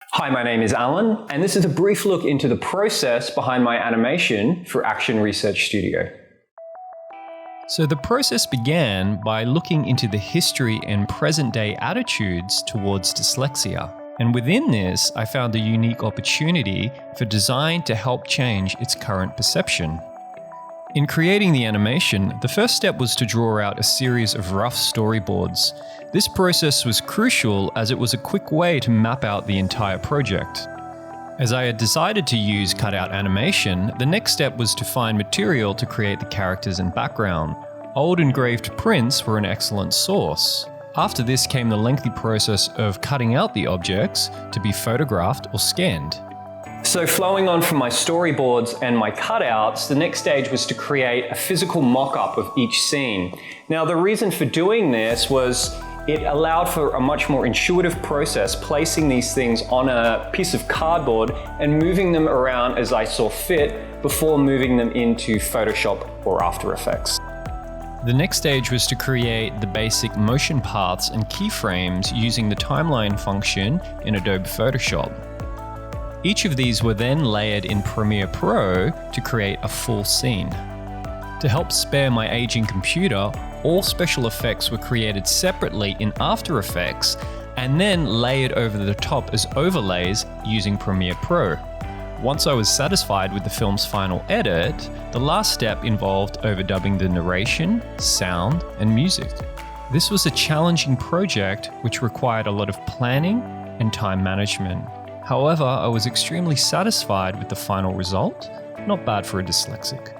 Hi, my name is Alan, and this is a brief look into the process behind my animation for Action Research Studio. So the process began by looking into the history and present-day attitudes towards dyslexia. And within this, I found a unique opportunity for design to help change its current perception. In creating the animation, the first step was to draw out a series of rough storyboards. This process was crucial as it was a quick way to map out the entire project. As I had decided to use cutout animation, the next step was to find material to create the characters and background. Old engraved prints were an excellent source. After this came the lengthy process of cutting out the objects to be photographed or scanned. So flowing on from my storyboards and my cutouts, the next stage was to create a physical mock-up of each scene. Now, the reason for doing this was it allowed for a much more intuitive process, placing these things on a piece of cardboard and moving them around as I saw fit before moving them into Photoshop or After Effects. The next stage was to create the basic motion paths and keyframes using the timeline function in Adobe Photoshop. Each of these were then layered in Premiere Pro to create a full scene. To help spare my aging computer, all special effects were created separately in After Effects and then layered over the top as overlays using Premiere Pro. Once I was satisfied with the film's final edit, the last step involved overdubbing the narration, sound, and music. This was a challenging project which required a lot of planning and time management. However, I was extremely satisfied with the final result. Not bad for a dyslexic.